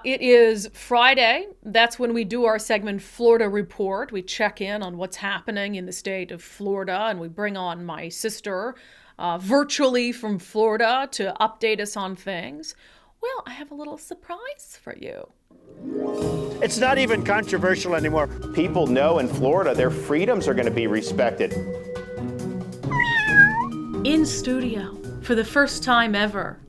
it is Friday. That's when we do our segment Florida Report. We check in on what's happening in the state of Florida, and we bring on my sister virtually from Florida to update us on things. Well, I have a little surprise for you. It's not even controversial anymore. People know in Florida their freedoms are going to be respected. In studio, for the first time ever,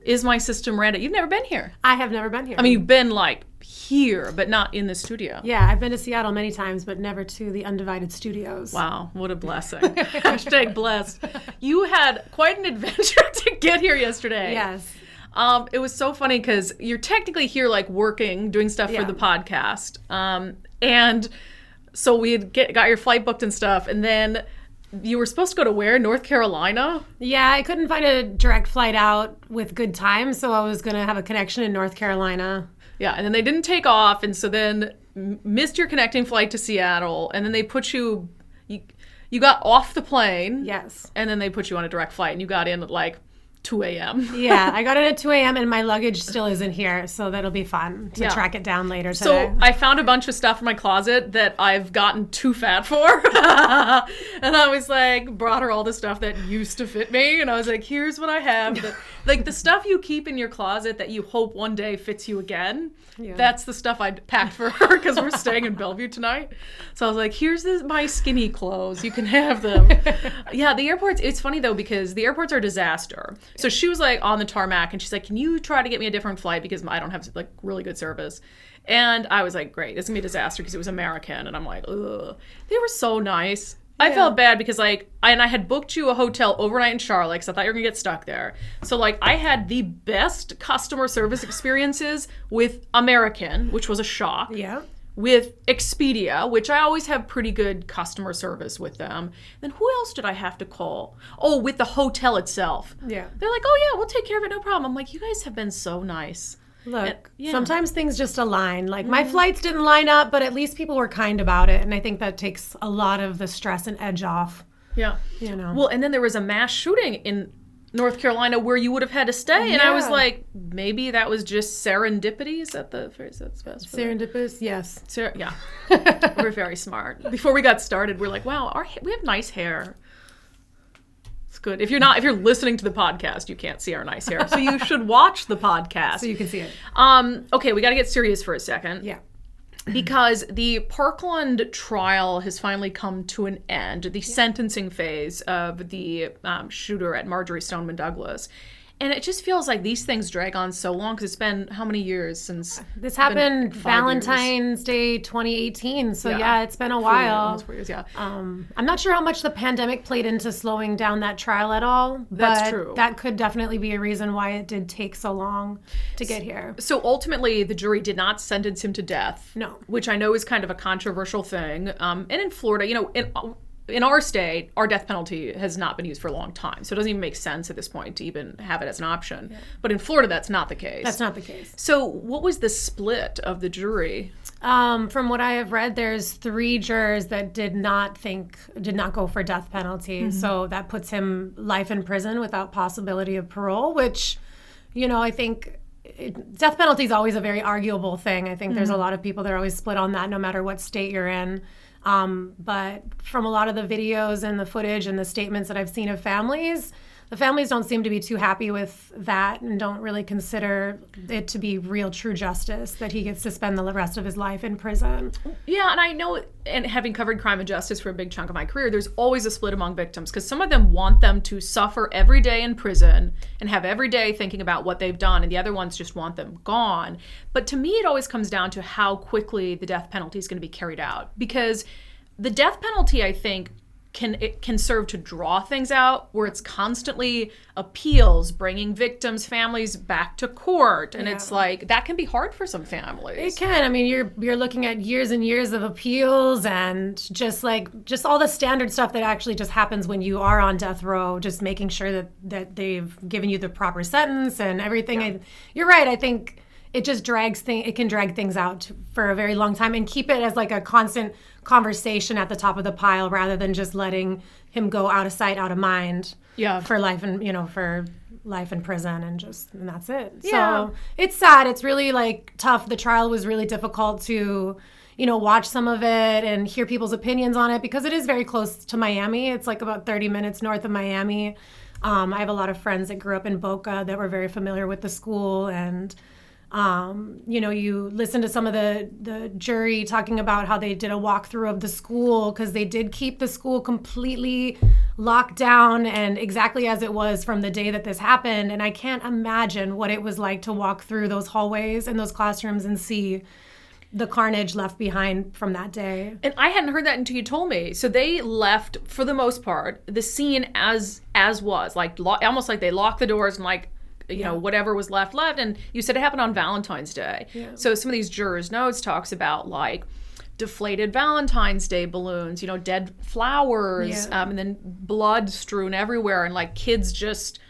is my sister Miranda. You've never been here. I have never been here. I mean, you've been like here, but not in the studio. Yeah, I've been to Seattle many times, but never to the unDivided studios. Wow, what a blessing. Hashtag blessed. You had quite an adventure to get here yesterday. Yes. It was so funny because you're technically here like working, doing stuff for the podcast. And so we had got your flight booked and stuff, and then you were supposed to go to where? North Carolina? Yeah, I couldn't find a direct flight out with good time, so I was going to have a connection in North Carolina. Yeah, and then they didn't take off, and so then missed your connecting flight to Seattle, and then they put you got off the plane. Yes. And then they put you on a direct flight, and you got in at like 2 a.m. Yeah, I got in at 2 a.m. and my luggage still isn't here, so that'll be fun to track it down later today. So I found a bunch of stuff in my closet that I've gotten too fat for. And I was like, brought her all the stuff that used to fit me. And I was like, here's what I have. Like the stuff you keep in your closet that you hope one day fits you again. Yeah. That's the stuff I packed for her because we're staying in Bellevue tonight. So I was like, here's my skinny clothes. You can have them. Yeah, the airports, it's funny though, because the airports are a disaster. So she was like on the tarmac and she's like, can you try to get me a different flight because I don't have like really good service. And I was like, great, this is gonna be a disaster because it was American. And I'm like, ugh. They were so nice. Yeah. I felt bad because I had booked you a hotel overnight in Charlotte because I thought you were gonna get stuck there. So like I had the best customer service experiences with American, which was a shock. Yeah. With Expedia, which I always have pretty good customer service with them. Then who else did I have to call? Oh, with the hotel itself. Yeah. They're like, oh yeah, we'll take care of it, no problem. I'm like, you guys have been so nice. Look, sometimes things just align. Like my flights didn't line up, but at least people were kind about it. And I think that takes a lot of the stress and edge off. Yeah. You know. Well, and then there was a mass shooting in North Carolina where you would have had to stay. And I was like, maybe that was just serendipity. Is that the phrase that's best for serendipitous? Yes. Yeah. We're very smart. Before we got started, we're like, wow, we have nice hair. It's good. If you're listening to the podcast, you can't see our nice hair. So you should watch the podcast. So you can see it. Okay, we got to get serious for a second. Yeah. Because the Parkland trial has finally come to an end, the sentencing phase of the shooter at Marjory Stoneman Douglas. And it just feels like these things drag on so long because it's been how many years since this happened? Valentine's Day 2018. So yeah, it's been a while. Almost 4 years, yeah. I'm not sure how much the pandemic played into slowing down that trial at all. But that's true. That could definitely be a reason why it did take so long to get here. So ultimately, the jury did not sentence him to death. No. Which I know is kind of a controversial thing. And in Florida, in our state, our death penalty has not been used for a long time. So it doesn't even make sense at this point to even have it as an option. Yeah. But in Florida, that's not the case. That's not the case. So what was the split of the jury? From what I have read, there's 3 jurors that did not go for death penalty. Mm-hmm. So that puts him life in prison without possibility of parole, which, I think death penalty is always a very arguable thing. I think there's a lot of people that are always split on that no matter what state you're in. But from a lot of the videos and the footage and the statements that I've seen of families, the families don't seem to be too happy with that and don't really consider it to be real true justice that he gets to spend the rest of his life in prison. Yeah, and I know, and having covered crime and justice for a big chunk of my career, there's always a split among victims because some of them want them to suffer every day in prison and have every day thinking about what they've done, and the other ones just want them gone. But to me, it always comes down to how quickly the death penalty is going to be carried out, because the death penalty, I think, can serve to draw things out where it's constantly appeals, bringing victims' families back to court. And it's like, that can be hard for some families. It can. I mean, you're looking at years and years of appeals and just all the standard stuff that actually just happens when you are on death row, just making sure that they've given you the proper sentence and everything. Yeah. You're right. I think it just it can drag things out for a very long time and keep it as like a constant conversation at the top of the pile rather than just letting him go out of sight, out of mind for life and, for life in prison and that's it. Yeah. So it's sad. It's really like tough. The trial was really difficult to, watch some of it and hear people's opinions on it because it is very close to Miami. It's like about 30 minutes north of Miami. I have a lot of friends that grew up in Boca that were very familiar with the school, and you listen to some of the jury talking about how they did a walkthrough of the school because they did keep the school completely locked down and exactly as it was from the day that this happened. And I can't imagine what it was like to walk through those hallways and those classrooms and see the carnage left behind from that day. And I hadn't heard that until you told me. So they left, for the most part, the scene as was, like almost like they locked the doors and like, whatever was left. And you said it happened on Valentine's Day. Yeah. So some of these jurors' notes talks about like deflated Valentine's Day balloons, dead flowers, and then blood strewn everywhere, and like kids just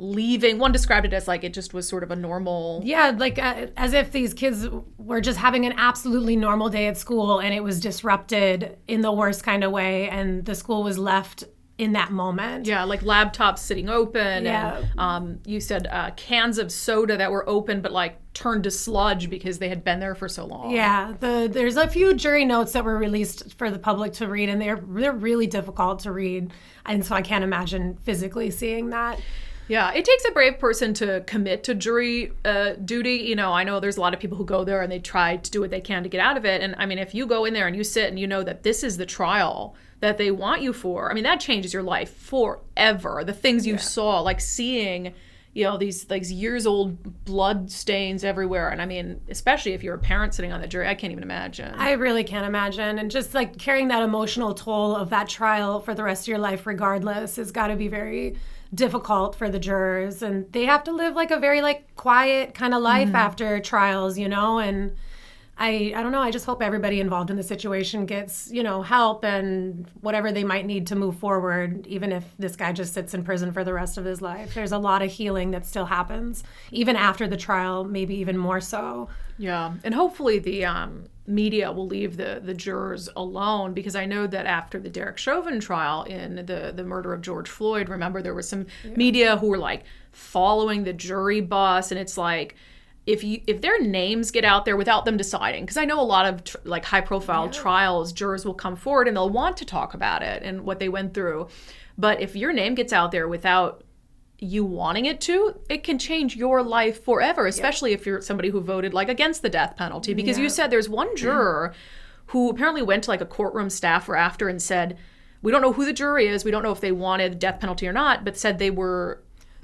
leaving. One described it as like it just was sort of a normal... Yeah, like as if these kids were just having an absolutely normal day at school and it was disrupted in the worst kind of way and the school was left in that moment. Yeah, like laptops sitting open. Yeah. And you said cans of soda that were open but like turned to sludge because they had been there for so long. Yeah, there's a few jury notes that were released for the public to read and they're really difficult to read. And so I can't imagine physically seeing that. Yeah, it takes a brave person to commit to jury duty. I know there's a lot of people who go there and they try to do what they can to get out of it. And I mean, if you go in there and you sit and you know that this is the trial that they want you for, I mean, that changes your life forever. The things you saw, like seeing, these like years old blood stains everywhere. And I mean, especially if you're a parent sitting on the jury, I can't even imagine. I really can't imagine. And just like carrying that emotional toll of that trial for the rest of your life regardless has got to be very difficult for the jurors, and they have to live like a very like quiet kind of life after trials, and I don't know, I just hope everybody involved in the situation gets, help and whatever they might need to move forward, even if this guy just sits in prison for the rest of his life. There's a lot of healing that still happens, even after the trial, maybe even more so. Yeah, and hopefully the media will leave the jurors alone, because I know that after the Derek Chauvin trial in the murder of George Floyd, remember there was some media who were like following the jury bus, and it's like if their names get out there without them deciding, because I know a lot of like high profile trials, jurors will come forward and they'll want to talk about it and what they went through, but if your name gets out there without you wanting it to, it can change your life forever, especially if you're somebody who voted like against the death penalty. Because you said there's one juror who apparently went to like a courtroom staffer after and said, we don't know who the jury is, we don't know if they wanted the death penalty or not, but said they were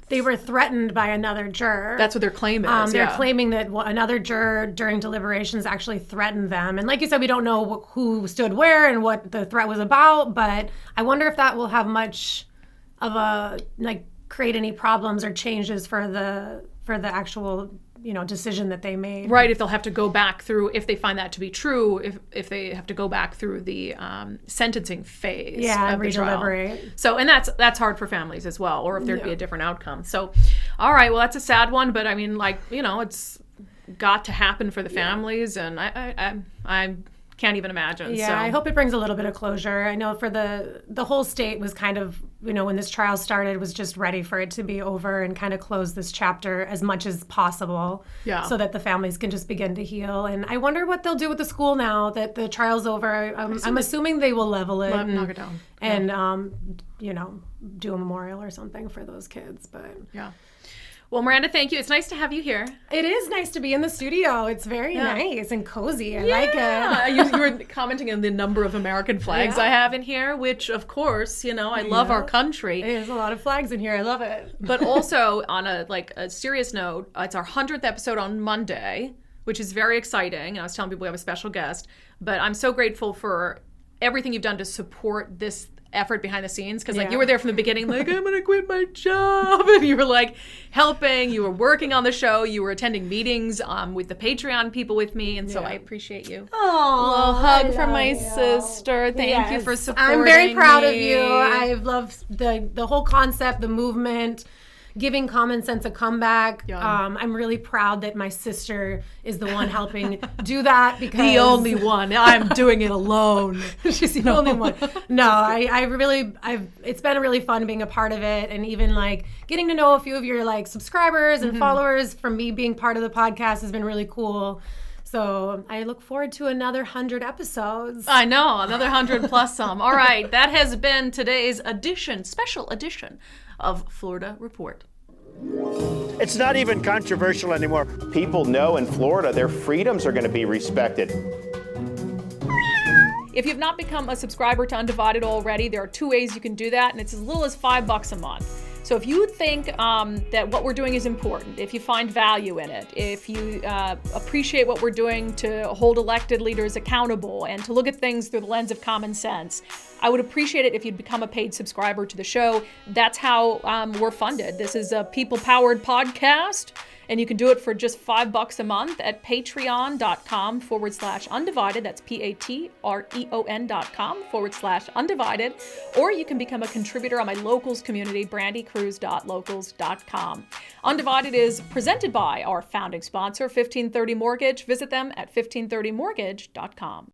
threatened by another juror. That's what their claim is. They're claiming that another juror during deliberations actually threatened them. And like you said, we don't know who stood where and what the threat was about, but I wonder if that will have much of a create any problems or changes for the actual decision that they made. Right, if they'll have to go back through, if they find that to be true, if they have to go back through the sentencing phase of the trial. So, and that's hard for families as well, or if there'd be a different outcome. So, all right, well, that's a sad one, but I mean, it's got to happen for the families, and I can't even imagine. Yeah, so. I hope it brings a little bit of closure. I know for the whole state was kind of, when this trial started, was just ready for it to be over and kind of close this chapter as much as possible, so that the families can just begin to heal. And I wonder what they'll do with the school now that the trial's over. I'm assuming they will level it, knock it down, and do a memorial or something for those kids. But yeah. Well, Miranda, thank you. It's nice to have you here. It is nice to be in the studio. It's very nice and cozy. I like it. You were commenting on the number of American flags I have in here, which, of course, I love our country. There's a lot of flags in here. I love it. But also, on a serious note, it's our 100th episode on Monday, which is very exciting. And I was telling people we have a special guest. But I'm so grateful for everything you've done to support this effort behind the scenes, because you were there from the beginning, like, I'm gonna quit my job, and you were like helping, you were working on the show, you were attending meetings with the Patreon people with me, and so I appreciate you. Oh, a little hug from my sister. Thank you for supporting I'm very proud me. of you. I've loved the whole concept, the movement, giving Common Sense a comeback. Yeah. I'm really proud that my sister is the one helping do that because The only one. I'm doing it alone. she's the only one. No, it's been really fun being a part of it, and even like getting to know a few of your like subscribers and followers from me being part of the podcast has been really cool. So I look forward to another 100 episodes. I know, another 100 plus some. All right, that has been today's special edition of Florida Report. It's not even controversial anymore. People know in Florida their freedoms are going to be respected. If you've not become a subscriber to Undivided already, there are 2 ways you can do that, and it's as little as $5 a month. So if you think that what we're doing is important, if you find value in it, if you appreciate what we're doing to hold elected leaders accountable and to look at things through the lens of common sense, I would appreciate it if you'd become a paid subscriber to the show. That's how we're funded. This is a people-powered podcast, and you can do it for just $5 a month at patreon.com/undivided. That's patreon.com/undivided. Or you can become a contributor on my locals community, brandikruse.locals.com. Undivided is presented by our founding sponsor, 1530 Mortgage. Visit them at 1530mortgage.com.